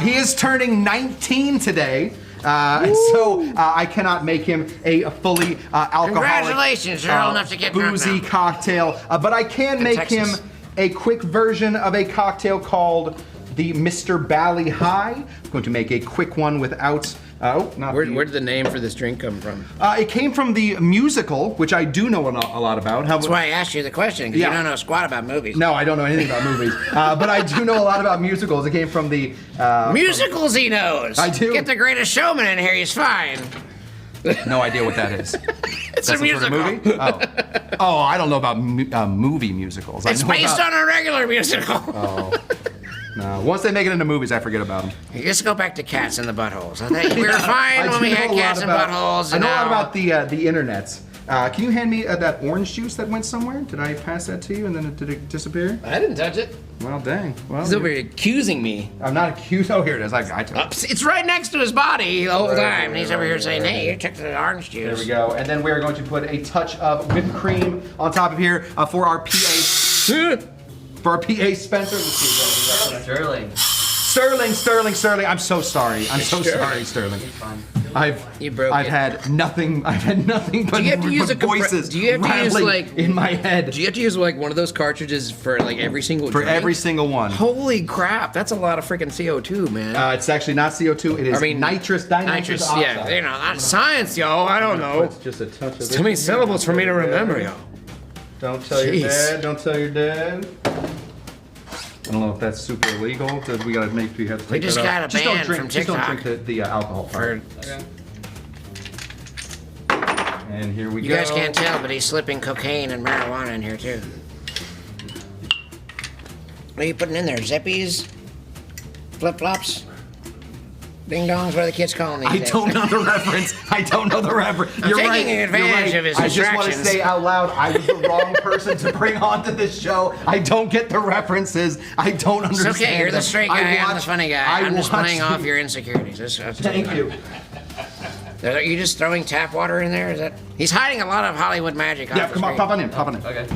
He is turning 19 today. So I cannot make him a fully alcoholic. Congratulations, you're old enough to get drunk boozy now. cocktail. But I can make Texas. him a quick version of a cocktail called the Mr. Bally High. I'm going to make a quick one without. Where did the name for this drink come from? It came from the musical, which I do know a lot about. That's why I asked you the question, because Yeah. you don't know squat about movies. No, I don't know anything about movies, but I do know a lot about musicals. It came from the Musicals he knows. I do. Get the Greatest Showman in here, he's fine. No idea what that is. It's That's a some sort of musical. movie? Oh, I don't know about movie musicals. It's based on a regular musical. Oh. No. Once they make it into movies, I forget about them. Just go back to Cats in the Buttholes. I think we were fine when we had Cats in Buttholes. I know a lot now- about the internets. Can you hand me that orange juice that went somewhere? Did I pass that to you and then did it disappear? I didn't touch it. Well, dang. Well, He's over here accusing me. I'm not accused. Oh, here it is. I took it. It's right next to his body the whole time. And he's over here saying, hey, you took the orange juice. There we go. And then we're going to put a touch of whipped cream on top of here for our PA. For our PA Spencer. Sterling. Sterling. I'm so sorry. Sorry, Sterling. I've had nothing but Do you have to use voices do you have to use rattling like in my head. Do you have to use like one of those cartridges for like every single For drink? every single one. Holy crap, that's a lot of freaking CO2, man. It's actually not CO2. It is nitrous nitrous, oxide. yeah. You know, that's science, yo. I don't know. It's just a touch of It's too many syllables for me to remember, yo. Don't tell your Jeez. dad. Don't tell your dad. I don't know if that's super illegal. We gotta make. We have to. We take just that got out. a ban don't drink, from Just don't TikTok. drink the alcohol part. And here we You go. guys can't tell, but he's slipping cocaine and marijuana in here, too. What are you putting in there? Zippies? Flip-flops? Ding-dongs? What are the kids calling these I days? don't know the reference. You're taking right. advantage You're of his I just want to distractions. say out loud, I was the wrong person to bring onto this show. I don't get the references. I don't It's understand. okay, you're the them. straight guy, I'm the funny guy. I'm just playing off you. your insecurities. That's Thank you. Are you just throwing tap water in there? Is that? He's hiding a lot of Hollywood magic. Yeah, off come the on, screen. pop on in. Okay.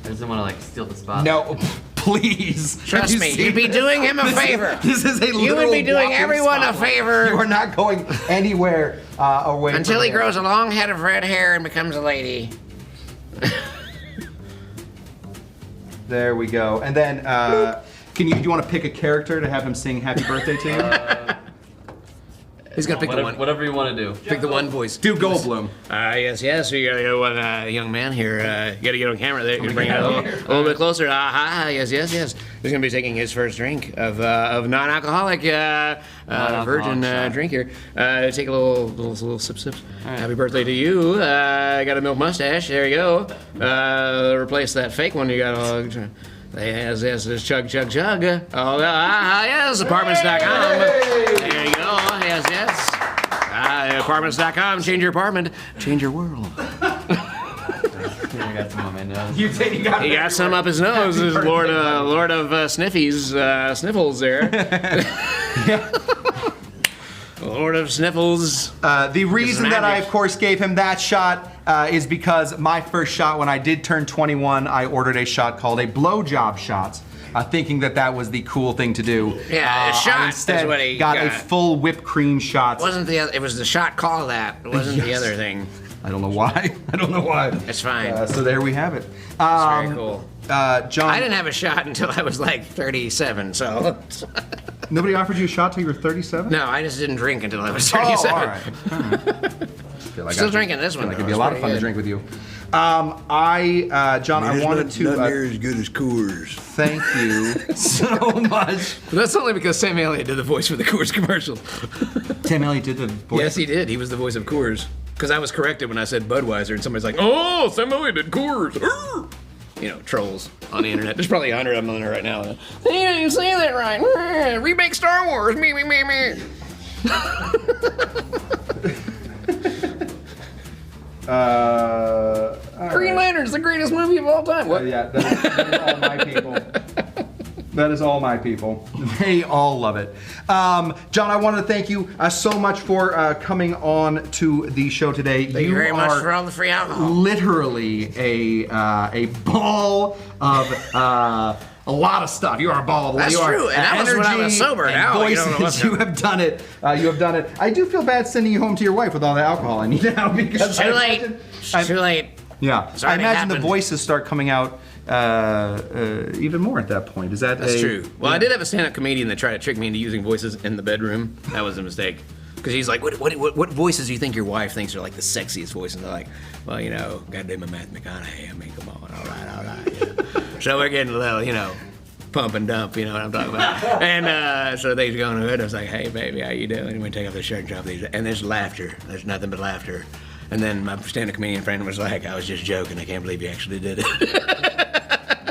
I just don't want to like steal the spot. No, please. Trust Have me, you seen you'd be this? doing him a favor. This is a You would be doing walk-in everyone a spotlight. favor. You are not going anywhere away Until from he here. grows a long head of red hair and becomes a lady. There we go. And then, do you want to pick a character to have him sing "Happy Birthday" to you? He's gonna pick the one. Whatever you want to do. Pick the one voice. Do Goldblum. Yes. We got one young man here. You gotta get on camera there. You bring it a little bit closer. Yes. He's gonna be taking his first drink of non-alcoholic virgin shot. drink here. Take a little sip. Happy birthday to you. Got a milk mustache. There you go. Replace that fake one you got. Yes, it's chug. Oh, yes, apartments.com. There you go. Yes. Apartments.com. Change your apartment. Change your world. I got some on my nose. You He got some up his nose. This is Lord of Sniffies, Sniffles there. Lord of Sniffles. The reason that I, magic. of course, gave him that shot is because my first shot, when I did turn 21, I ordered a shot called a blowjob shot, thinking that was the cool thing to do. Yeah, a shot I is instead what he got a got. full whipped cream shot. It was the shot call that. It wasn't the Yes. other thing. I don't know why. It's fine. So there we have it. It's very cool. John, I didn't have a shot until I was like 37, so. nobody offered you a shot till you were 37? No, I just didn't drink until I was Oh, 37. all right. feel like Still drinking this one. Like it'd though. be a It's lot of pretty fun to good. drink with you. John, I It's wanted not to near as good as Coors. thank you so much. But that's only because Sam Elliott did the voice for the Coors commercial. Sam Elliott did the voice. Yes, he did. He was the voice of Coors. Because I was corrected when I said Budweiser, and somebody's like, "Oh, Sam Elliott did Coors." You know, trolls on the internet. There's probably 100 of them on there right now. You didn't say that right. Remake Star Wars. Me. Green Lantern's the greatest movie of all time. What? Yeah, that is all my people. That is all my people. They all love it. John, I wanted to thank you so much for coming on to the show today. Thank you very much are for all the free alcohol. literally a ball of a lot of stuff. You are a ball of That's you are true, and that was when I was energy sober. and Now you don't know voices. what's You have done it. You have done it. I do feel bad sending you home to your wife with all the alcohol I need now because It's too late. It's too late. Yeah, It's I already imagine the happened. voices start coming out even more at that point. Is that That's true. Well, I did have a stand-up comedian that tried to trick me into using voices in the bedroom. That was a mistake. Because he's like, what voices do you think your wife thinks are like the sexiest voices? And they're like, well, you know, gotta do my Matthew McConaughey. I mean, come on, all right. Yeah. So we're getting a little, you know, pump and dump, you know what I'm talking about. And so they's going to it. I was like, hey, baby, how you doing? And we take off the shirt and drop these. And there's laughter. There's nothing but laughter. And then my stand-up comedian friend was like, I was just joking. I can't believe you actually did it.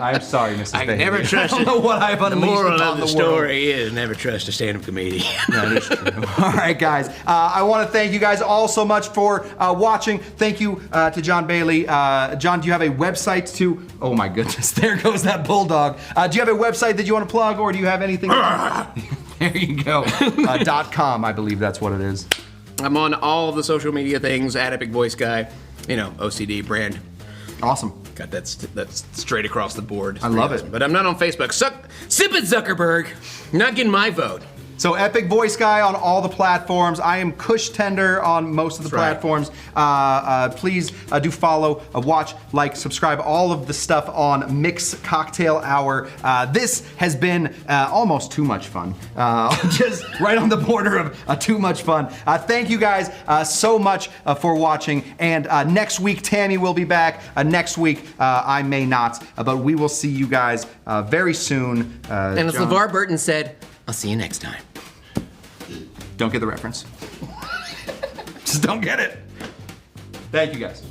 I'm sorry, Mrs. I Bailey. never trusted. I don't know what I've The unleashed moral upon of the world. story is never trust a stand-up comedian. That is true. All right, guys. I want to thank you guys all so much for watching. Thank you to Jon Bailey. John, do you have a website to? Oh my goodness, there goes that bulldog. Do you have a website that you want to plug, or do you have anything? There you go. .com, I believe that's what it is. I'm on all of the social media things at Epic Voice Guy. You know, OCD brand. Awesome. Got that's straight across the board. It's I pretty love it. awesome. But I'm not on Facebook. Sip it, Zuckerberg. Not getting my vote. So Epic Voice Guy on all the platforms. I am Cushtender on most of the That's right. platforms. Please do follow, watch, like, subscribe, all of the stuff on Mix Cocktail Hour. This has been almost too much fun. Just right on the border of too much fun. Thank you guys so much for watching. And next week, Tamee will be back. Next week, I may not, but we will see you guys very soon. And as John, LeVar Burton said, I'll see you next time. don't get the reference. Just don't get it. Thank you guys.